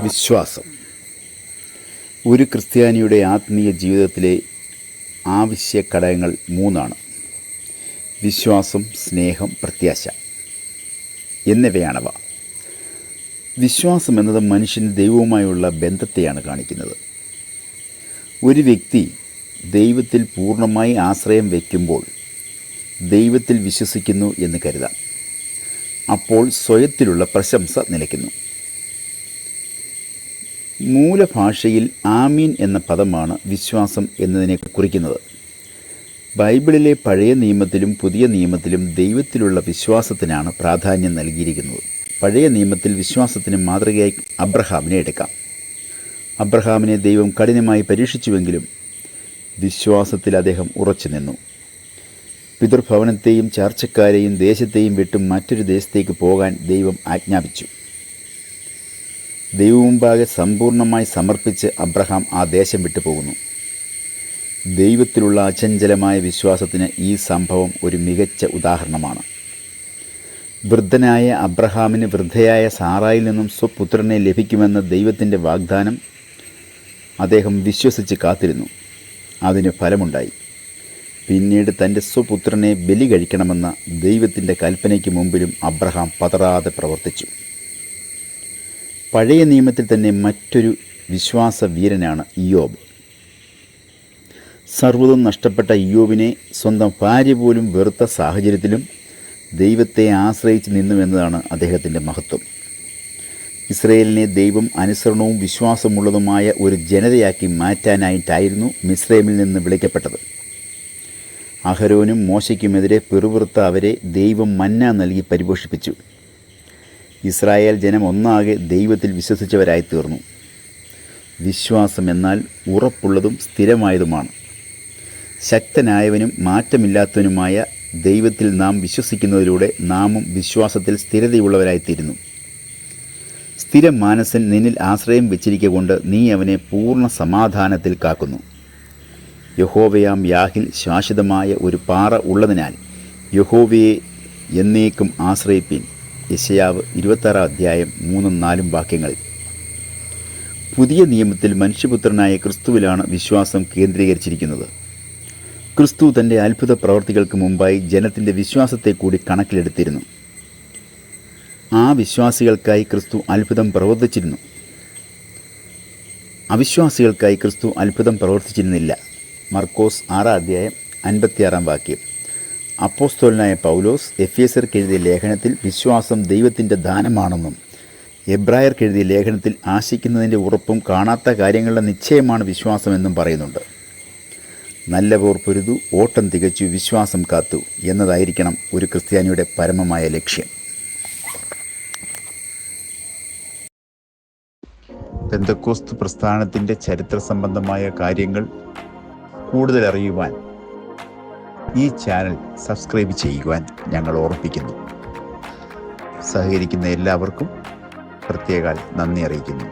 വിശ്വാസം ഒരു ക്രിസ്ത്യാനിയുടെ ആത്മീയ ജീവിതത്തിലെ ആവശ്യ ഘടകങ്ങൾ മൂന്നാണ്. വിശ്വാസം, സ്നേഹം, പ്രത്യാശ എന്നിവയാണവ. വിശ്വാസം എന്നത് മനുഷ്യന് ദൈവവുമായുള്ള ബന്ധത്തെയാണ് കാണിക്കുന്നത്. ഒരു വ്യക്തി ദൈവത്തിൽ പൂർണ്ണമായി ആശ്രയം വയ്ക്കുമ്പോൾ ദൈവത്തിൽ വിശ്വസിക്കുന്നു എന്ന് കരുതാം. അപ്പോൾ സ്വയത്തിലുള്ള പ്രശംസ നിലയ്ക്കുന്നു. മൂലഭാഷയിൽ ആമീൻ എന്ന പദമാണ് വിശ്വാസം എന്നതിനെ കുറിക്കുന്നത്. ബൈബിളിലെ പഴയ നിയമത്തിലും പുതിയ നിയമത്തിലും ദൈവത്തിലുള്ള വിശ്വാസത്തിനാണ് പ്രാധാന്യം നൽകിയിരിക്കുന്നത്. പഴയ നിയമത്തിൽ വിശ്വാസത്തിന് മാതൃകയായി അബ്രഹാമിനെ എടുക്കാം. അബ്രഹാമിനെ ദൈവം കഠിനമായി പരീക്ഷിച്ചുവെങ്കിലും വിശ്വാസത്തിൽ അദ്ദേഹം ഉറച്ചു നിന്നു. പിതൃഭവനത്തെയും ചാർച്ചക്കാരെയും ദേശത്തെയും വിട്ടും മറ്റൊരു ദേശത്തേക്ക് പോകാൻ ദൈവം ആജ്ഞാപിച്ചു. ദൈവമുമ്പാകെ സമ്പൂർണ്ണമായി സമർപ്പിച്ച് അബ്രഹാം ആ ദേശം വിട്ടുപോകുന്നു. ദൈവത്തിലുള്ള അചഞ്ചലമായ വിശ്വാസത്തിന് ഈ സംഭവം ഒരു മികച്ച ഉദാഹരണമാണ്. വൃദ്ധനായ അബ്രഹാമിന് വൃദ്ധയായ സാറായിൽ നിന്നും സ്വപുത്രനെ ലഭിക്കുമെന്ന ദൈവത്തിൻ്റെ വാഗ്ദാനം അദ്ദേഹം വിശ്വസിച്ച് കാത്തിരുന്നു. അതിന് ഫലമുണ്ടായി. പിന്നീട് തൻ്റെ സ്വപുത്രനെ ബലി കഴിക്കണമെന്ന ദൈവത്തിൻ്റെ കൽപ്പനയ്ക്ക് മുമ്പിലും അബ്രഹാം പതറാതെ പ്രവർത്തിച്ചു. പഴയ നിയമത്തിൽ തന്നെ മറ്റൊരു വിശ്വാസ വീരനാണ് ഇയ്യോബ്. സർവ്വതും നഷ്ടപ്പെട്ട ഇയ്യോബിനെ സ്വന്തം ഭാര്യ പോലും വെറുത്ത സാഹചര്യത്തിലും ദൈവത്തെ ആശ്രയിച്ച് നിന്നുവെന്നതാണ് അദ്ദേഹത്തിൻ്റെ മഹത്വം. ഇസ്രയേലിനെ ദൈവം അനുസരണവും വിശ്വാസമുള്ളതുമായ ഒരു ജനതയാക്കി മാറ്റാനായിട്ടായിരുന്നു മിസ്രൈമിൽ നിന്ന് വിളിക്കപ്പെട്ടത്. അഹരോനും മോശയ്ക്കുമെതിരെ പിറുപിറുത്ത അവരെ ദൈവം മന്ന നൽകി പരിപോഷിപ്പിച്ചു. ഇസ്രായേൽ ജനം ഒന്നാകെ ദൈവത്തിൽ വിശ്വസിച്ചവരായി തീർന്നു. വിശ്വാസം എന്നാൽ ഉറപ്പുള്ളതും സ്ഥിരമായതുമാണ്. ശക്തനായവനും മാറ്റമില്ലാത്തവനുമായ ദൈവത്തിൽ നാം വിശ്വസിക്കുന്നതിലൂടെ നാമും വിശ്വാസത്തിൽ സ്ഥിരതയുള്ളവരായിത്തീരുന്നു. സ്ഥിര മാനസൻ നിന്നിൽ ആശ്രയം വെച്ചിരിക്കൊണ്ട് നീ അവനെ പൂർണ്ണ സമാധാനത്തിൽ കാക്കുന്നു. യഹോവയാം യാഹിൽ ശാശ്വതമായ ഒരു പാറ ഉള്ളതിനാൽ യഹോവയെ എന്നേക്കും ആശ്രയിപ്പീൻ. യെശയ്യാവ് 26-3-4 വാക്യങ്ങളിൽ. പുതിയ നിയമത്തിൽ മനുഷ്യപുത്രനായ ക്രിസ്തുവിലാണ് വിശ്വാസം കേന്ദ്രീകരിച്ചിരിക്കുന്നത്. ക്രിസ്തു തൻ്റെ അത്ഭുത പ്രവർത്തികൾക്ക് മുമ്പായി ജനത്തിൻ്റെ വിശ്വാസത്തെ കൂടി കണക്കിലെടുത്തിരുന്നു. ആ വിശ്വാസികൾക്കായി ക്രിസ്തു അത്ഭുതം പ്രവർത്തിച്ചിരുന്നു. അവിശ്വാസികൾക്കായി ക്രിസ്തു അത്ഭുതം പ്രവർത്തിച്ചിരുന്നില്ല. മർക്കോസ് 6-56 വാക്യം. അപ്പോസ്തലനായ പൗലോസ് എഫേസ്യർക്ക് എഴുതിയ ലേഖനത്തിൽ വിശ്വാസം ദൈവത്തിൻ്റെ ദാനമാണെന്നും എബ്രായർക്ക് എഴുതിയ ലേഖനത്തിൽ ആശിക്കുന്നതിൻ്റെ ഉറപ്പും കാണാത്ത കാര്യങ്ങളുടെ നിശ്ചയമാണ് വിശ്വാസമെന്നും പറയുന്നുണ്ട്. നല്ല പോർ പൊരുതു, ഓട്ടം തികച്ചു, വിശ്വാസം കാത്തു എന്നതായിരിക്കണം ഒരു ക്രിസ്ത്യാനിയുടെ പരമമായ ലക്ഷ്യം. പെന്തക്കോസ്ത് പ്രസ്ഥാനത്തിൻ്റെ ചരിത്ര സംബന്ധമായ കാര്യങ്ങൾ കൂടുതൽ അറിയുവാൻ ഈ ചാനൽ സബ്സ്ക്രൈബ് ചെയ്യുവാൻ ഞങ്ങൾ ഓർമ്മിപ്പിക്കുന്നു. സഹകരിക്കുന്ന എല്ലാവർക്കും പ്രത്യേകം നന്ദി അറിയിക്കുന്നു.